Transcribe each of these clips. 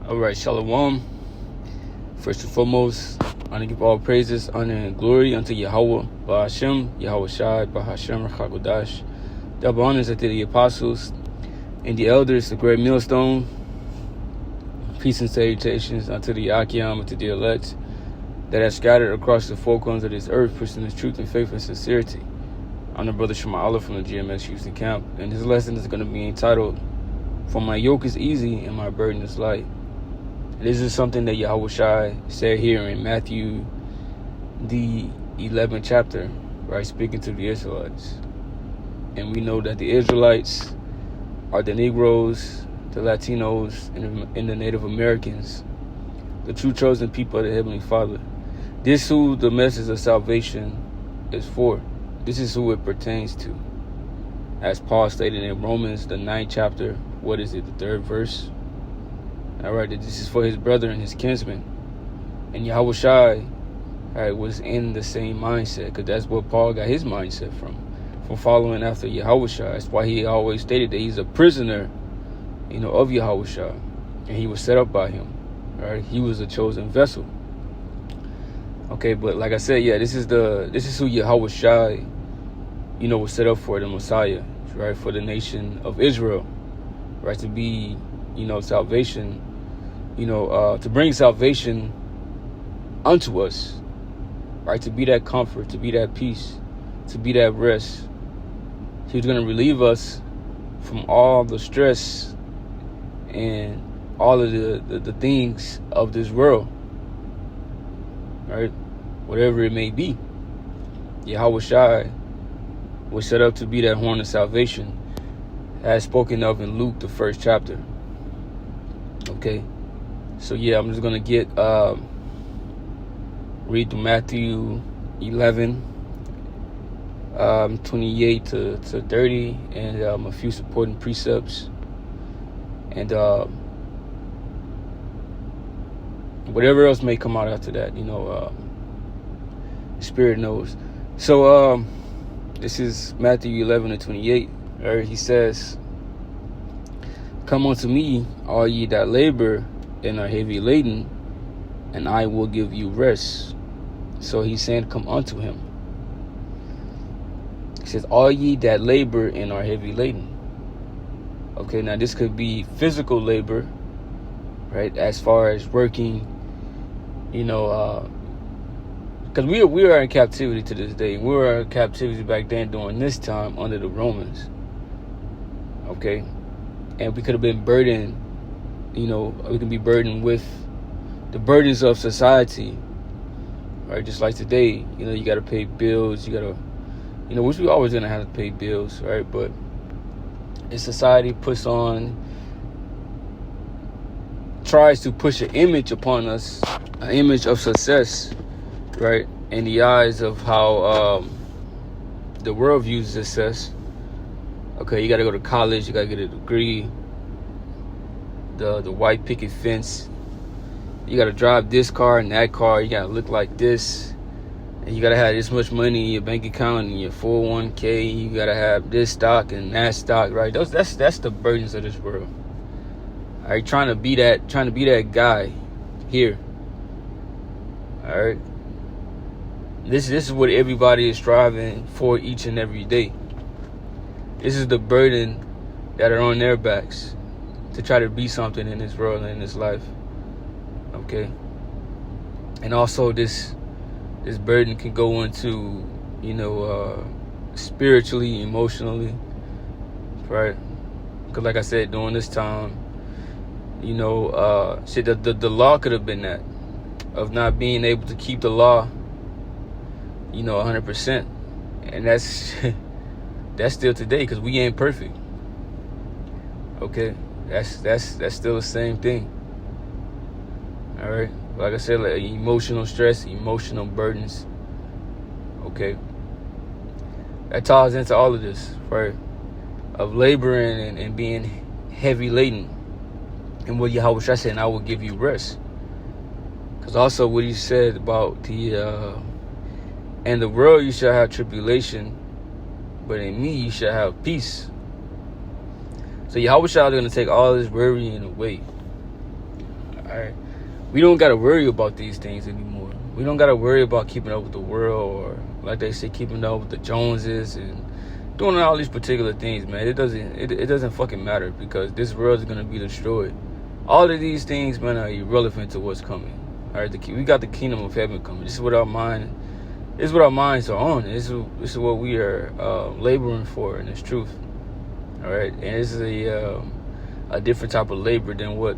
All right, Shalom. First and foremost, I want to give all praises, honor, and glory unto Yahweh, Ba'ashem, Yahweh Shai, Ba'ashem, Rachagodash. Double honors unto the apostles and the elders, the great millstone. Peace and salutations unto the Akim, unto the elect that are scattered across the four corners of this earth, pushing this truth and faith and sincerity. I'm the brother Shema Allah from the GMS Houston camp, and this lesson is going to be entitled, "For my yoke is easy and my burden is light." This is something that Yahweh Shai said here in Matthew, the 11th chapter, right, speaking to the Israelites. And we know that the Israelites are the Negroes, the Latinos, and the Native Americans, the true chosen people of the Heavenly Father. This is who the message of salvation is for. This is who it pertains to. As Paul stated in Romans, the 9th chapter, the 3rd verse? All right, this is for his brother and his kinsmen. And Yahweh Shai was in the same mindset, because that's what Paul got his mindset from following after Yahweh Shai. That's why he always stated that he's a prisoner, of Yahweh Shai, and he was set up by him. All right, he was a chosen vessel. Okay, but like I said, this is who Yahweh Shai, was set up for, the Messiah, right, for the nation of Israel, right, to be, salvation, to bring salvation unto us, right, to be that comfort, to be that peace, to be that rest. He was going to relieve us from all the stress and all of the things of this world, right, whatever it may be. Yahweh Shai was set up to be that horn of salvation, as spoken of in Luke, the 1st chapter. Okay, so I'm just gonna read through Matthew 11, 28 to 30, and a few supporting precepts, and whatever else may come out after that, Spirit knows. So this is Matthew 11 and 28. Right, he says, "Come unto me, all ye that labor and are heavy laden, and I will give you rest." So he's saying, come unto him. He says, all ye that labor and are heavy laden. Okay, now this could be physical labor, right, as far as working, because we are in captivity to this day. We were in captivity back then during this time under the Romans. Okay, and we could have been burdened, we can be burdened with the burdens of society, right? Just like today, you got to pay bills, you got to, which we always going to have to pay bills, right? But if society tries to push an image upon us, an image of success, right, in the eyes of how the world views success. Okay, you got to go to college, you got to get a degree, the white picket fence, you got to drive this car and that car, you got to look like this, and you got to have this much money in your bank account and your 401k, you got to have this stock and that stock, right? That's the burdens of this world. All right, trying to be that guy here. All right, this is what everybody is striving for each and every day. This is the burden that are on their backs, to try to be something in this world and in this life. Okay, and also this burden can go into spiritually, emotionally, right? Because like I said, during this time, the law could have been that, of not being able to keep the law 100%, and that's that's still today, because we ain't perfect. Okay, that's still the same thing. All right, like I said, like emotional stress, emotional burdens. Okay, that ties into all of this, right? Of laboring and being heavy laden. And what Yahweh Shai said, and I will give you rest. Because also what he said about in the world you shall have tribulation, but in me you shall have peace. So Yahweh Shai is going to take all this worrying away. All right, we don't gotta worry about these things anymore. We don't gotta worry about keeping up with the world, or like they say, keeping up with the Joneses and doing all these particular things, man. It doesn't fucking matter, because this world is gonna be destroyed. All of these things, man, are irrelevant to what's coming. All right, we got the kingdom of heaven coming. This is what our minds are on. This is what we are laboring for, and it's truth. All right, and this is a different type of labor than what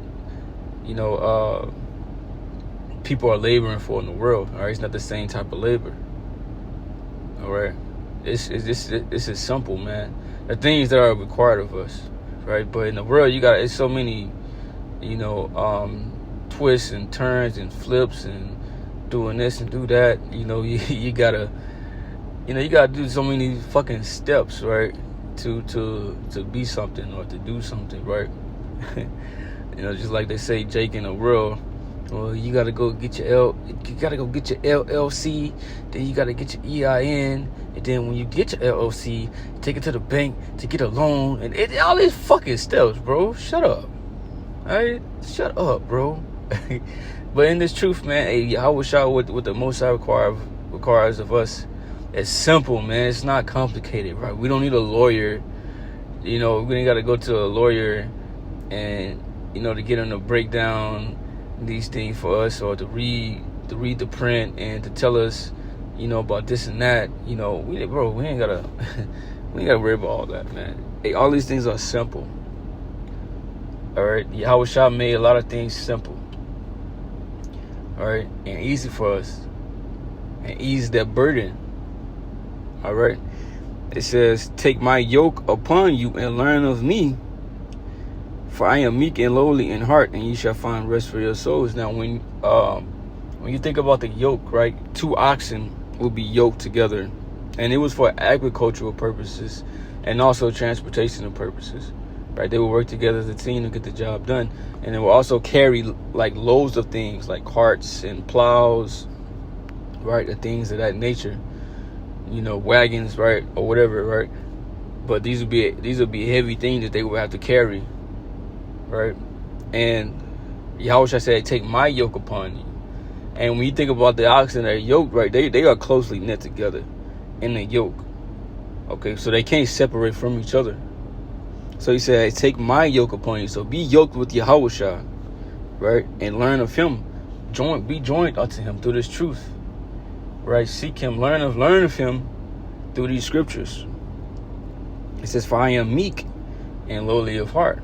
people are laboring for in the world. All right, it's not the same type of labor. All right, this is simple, man. The things that are required of us, right? But in the world, it's so many, twists and turns and flips and doing this and do that. You gotta do so many fucking steps, right? To be something or to do something, right? Just like they say, Jake in the world. Well, you gotta go get your LLC, then you gotta get your EIN, and then when you get your LLC, take it to the bank to get a loan, and all these fucking steps, bro. Shut up, alright? Shut up, bro. But in this truth, man, Yahweh Shah, what the Most High requires of us, it's simple, man. It's not complicated, right? We don't need a lawyer. We ain't gotta go to a lawyer and to get him to break down these things for us, or to read the print and to tell us about this and that. We ain't gotta worry about all that, man. Hey, all these things are simple. All right, Yahweh Shah made a lot of things simple, all right, and easy for us, and ease that burden. All right, it says, take my yoke upon you and learn of me, for I am meek and lowly in heart, and ye shall find rest for your souls. Now, when you think about the yoke, right, 2 oxen will be yoked together, and it was for agricultural purposes and also transportational purposes, right? They will work together as a team to get the job done, and they will also carry like loads of things like carts and plows, right, and things of that nature, wagons, right, or whatever, right? But these would be heavy things that they would have to carry. Right, and Yahweh said, take my yoke upon you. And when you think about the oxen that are yoked, right, they are closely knit together in the yoke. Okay, so they can't separate from each other. So he said, take my yoke upon you. So be yoked with Yahweh, right, and learn of him. Be joined unto him through this truth. Right, seek him, learn of him through these scriptures. It says, for I am meek and lowly of heart.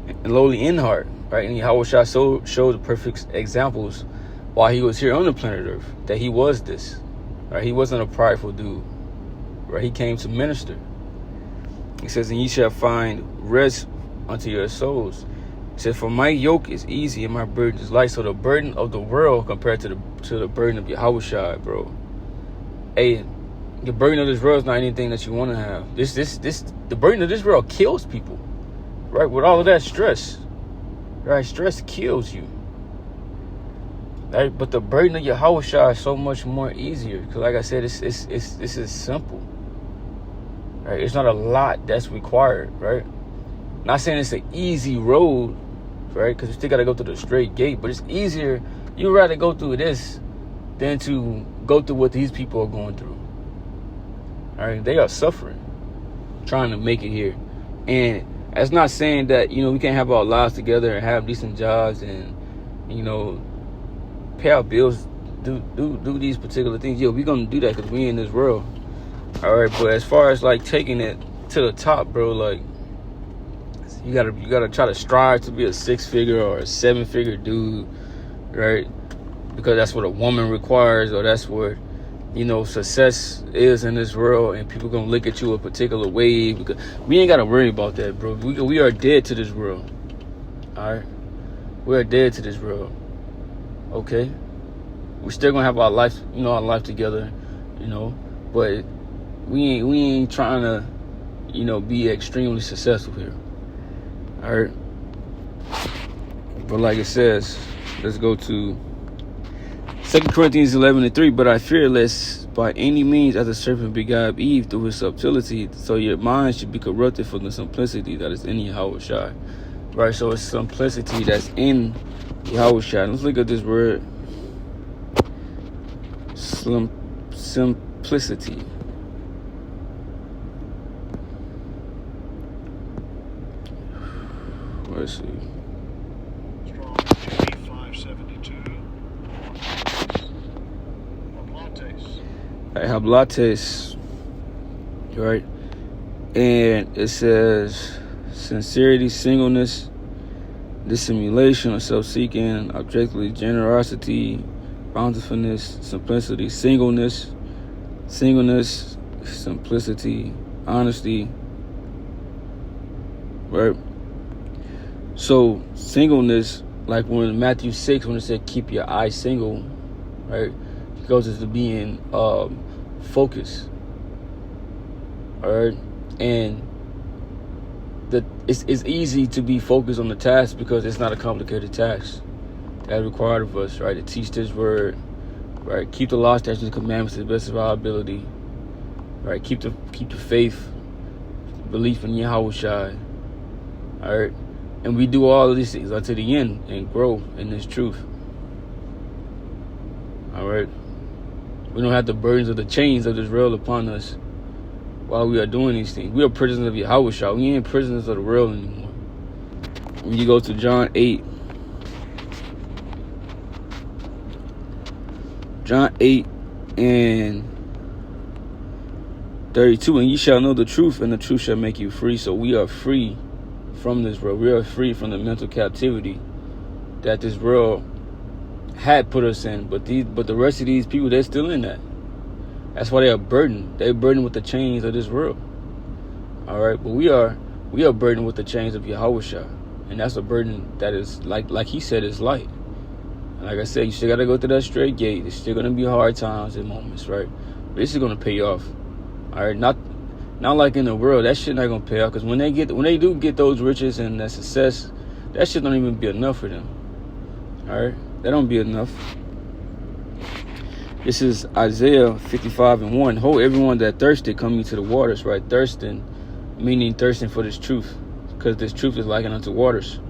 And lowly in heart, right? And Yahweh Shah showed the perfect examples while he was here on the planet Earth, that he was this, right? He wasn't a prideful dude, right? He came to minister. He says, and ye shall find rest unto your souls. He said, for my yoke is easy and my burden is light. So the burden of the world compared to the burden of Yahweh Shah, bro. Hey, the burden of this world is not anything that you want to have. The burden of this world kills people. Right, with all of that stress, right? Stress kills you, right? But the burden of Yahweh Shah is so much more easier, because, like I said, this is simple, right? It's not a lot that's required, right? Not saying it's an easy road, right? Because you still got to go through the straight gate, but it's easier. You'd rather go through this than to go through what these people are going through. All right, they are suffering, trying to make it here, and that's not saying that, we can't have our lives together and have decent jobs and, pay our bills, do these particular things. We're going to do that because we in this world. All right, but as far as like taking it to the top, bro, like you gotta try to strive to be a 6-figure or a 7-figure dude, right? Because that's what a woman requires, or that's what success is in this world, and people gonna look at you a particular way. Because we ain't gotta worry about that, bro. We are dead to this world. All right, we are dead to this world. Okay, we're still gonna have our life, our life together, but we ain't trying to, be extremely successful here. All right, but like it says, let's go to 2 Corinthians 11:3, but I fear lest by any means as the serpent beguiled Eve through his subtlety, so your mind should be corrupted from the simplicity that is in Yahweh Shai. Right, so it's simplicity that's in Yahushua. Let's look at this word. Simplicity. Let's see. Strong 572. Hablates. Right? And it says sincerity, singleness, dissimulation or self-seeking, objectively generosity, bountifulness, simplicity, singleness, simplicity, honesty. Right? So singleness, like when Matthew 6, when it said keep your eyes single, right? It goes into being focused. Alright? And it's easy to be focused on the task because it's not a complicated task that's required of us, right? To teach this word, right? Keep the law, statutes, and commandments to the best of our ability, right? Keep the faith, belief in Yahushua, all right? And we do all of these things unto the end and grow in this truth, all right? We don't have the burdens of the chains of this world upon us while we are doing these things. We are prisoners of Yahushua. We ain't prisoners of the world anymore. When you go to John 8 and 32, and ye shall know the truth, and the truth shall make you free. So we are free from this world. We are free from the mental captivity that this world had put us in. But the rest of these people, they're still in that. That's why they are burdened. They're burdened with the chains of this world. All right, but we are burdened with the chains of Yahushua, and that's a burden that is like he said is light. And like I said, you still gotta go through that straight gate. There's still gonna be hard times and moments, right? But this is gonna pay off. All right, not like in the world. That shit not gonna pay off, because when they do get those riches and that success, that shit don't even be enough for them. All right, that don't be enough. This is Isaiah 55:1. Ho, everyone that thirsted, come ye to the waters, right? Thirsting, meaning thirsting for this truth, because this truth is likened unto waters.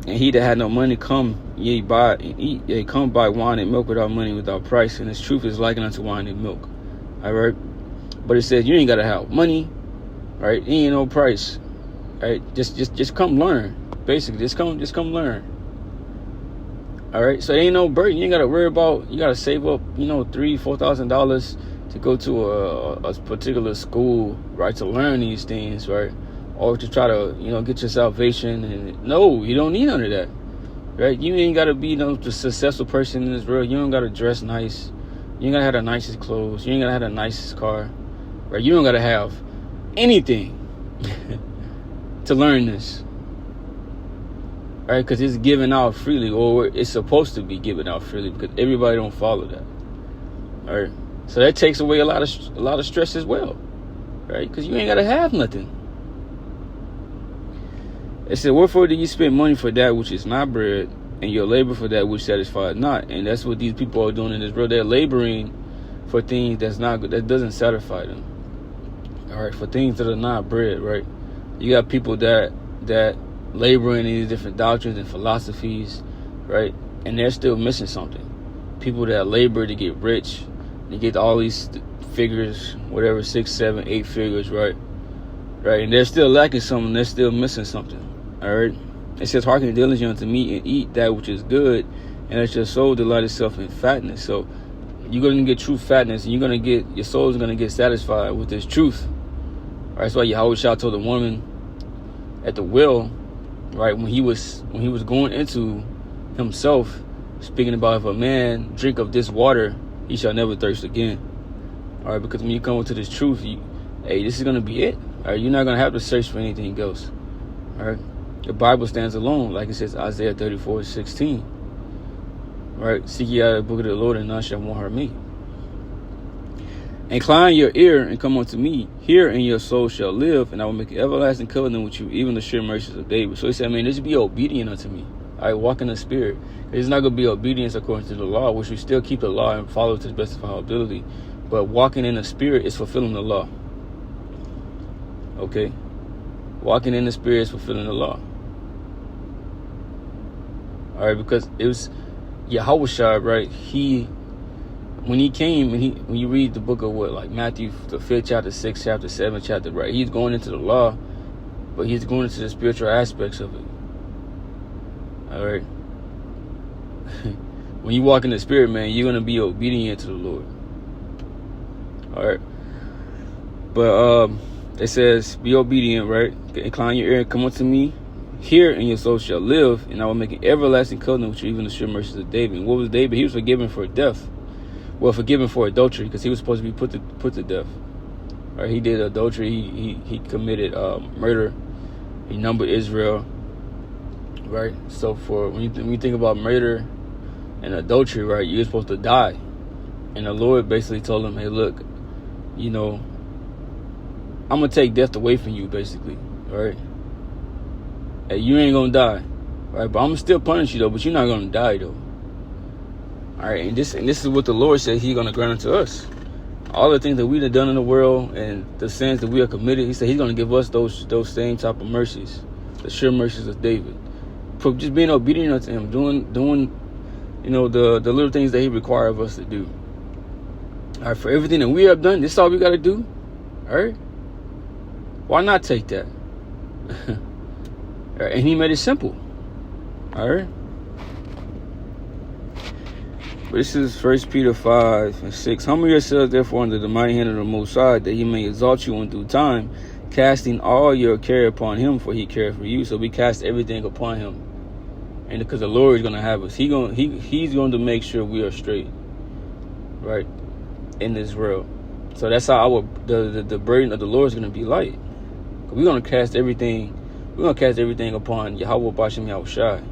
And he that had no money, come ye buy and eat. Yea, come buy wine and milk without money, without price. And this truth is likened unto wine and milk. All right? But it says you ain't got to have money, right? It ain't no price, right? Just come learn. Basically, just come learn. All right? So there ain't no burden. You ain't got to worry about, you got to save up, $3,000-$4,000 to go to a particular school, right? To learn these things, right? Or to try to, get your salvation. And no, you don't need none of that, right? You ain't got to be the successful person in this world. You don't got to dress nice. You ain't got to have the nicest clothes. You ain't got to have the nicest car, right? You don't got to have anything to learn this, right? Because it's given out freely, or it's supposed to be given out freely, because everybody don't follow that, all right? So that takes away a lot of stress as well, right? Because you ain't got to have nothing. It said, wherefore do you spend money for that which is not bread, and your labor for that which satisfies not? And that's what these people are doing in this world. They're laboring for things that's not good, that doesn't satisfy them. All right, for things that are not bread, right? You got people that labor in these different doctrines and philosophies, right? And they're still missing something. People that labor to get rich, they get all these figures, whatever, 6, 7, 8 figures, right? Right, and they're still lacking something. They're still missing something. All right. It says, hearken diligently unto me and eat that which is good, and let your soul delight itself in fatness. So you're gonna get true fatness, and your soul is gonna get satisfied with this truth. All right, that's why Yahushua told the woman at the well, right, when he was going into himself, speaking about, if a man drink of this water, he shall never thirst again. All right, because when you come into this truth, this is gonna be it. All right, you're not gonna have to search for anything else. All right, the Bible stands alone, like it says Isaiah 34:16. Right, seek ye out the book of the Lord, and none shall want her me. Incline your ear and come unto me. Hear, and your soul shall live, and I will make an everlasting covenant with you, even the sure mercies of David. So he said, just be obedient unto me. All right, walk in the spirit. It's not gonna be obedience according to the law, which we still keep the law and follow it to the best of our ability. But walking in the spirit is fulfilling the law. Okay, walking in the spirit is fulfilling the law. All right, because it was Yahushua, right? When he came, when you read the book of Matthew, the 5th chapter, 6th chapter, 7th chapter, right? He's going into the law, but he's going into the spiritual aspects of it. All right. When you walk in the spirit, man, you're gonna be obedient to the Lord. All right. But it says, be obedient, right? Incline your ear and come unto me. Hear, and your soul shall live, and I will make an everlasting covenant with you, even the sure mercies of David. And what was David? He was forgiven for death. Well, forgiven for adultery, because he was supposed to be put to death. Right? He did adultery. He committed murder. He numbered Israel. Right. So when you think about murder and adultery, right, you're supposed to die. And the Lord basically told him, hey, look, I'm gonna take death away from you, basically. All right. Hey, you ain't gonna die, right? But I'm gonna still punish you though. But you're not gonna die though. All right, and this is what the Lord said He's gonna grant unto us. All the things that we have done in the world and the sins that we have committed, He said He's gonna give us those same type of mercies, the sure mercies of David, for just being obedient unto Him, doing the little things that He requires of us to do. All right, for everything that we have done, this is all we gotta do. All right, why not take that? And He made it simple. All right. But this is 1 Peter 5:6. Humble yourselves, therefore, under the mighty hand of the Most High, that He may exalt you in due time, casting all your care upon Him, for He cares for you. So we cast everything upon Him, and because the Lord is going to have us, He's going to make sure we are straight, right, in this world. So that's how the burden of the Lord is going to be light. We're going to cast everything. We're going to cast everything upon Yahweh Bashem Yahushai.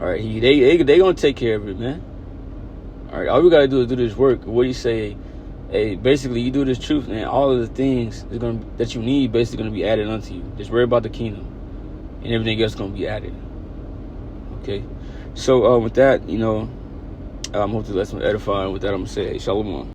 All right, they going to take care of it, man. All right, all we got to do is do this work. What do you say? Hey, basically, you do this truth, and all of the things that you need basically going to be added unto you. Just worry about the kingdom, and everything else is going to be added. Okay? So, with that, hopefully that's edifying. With that, I'm going to say, hey, shalom.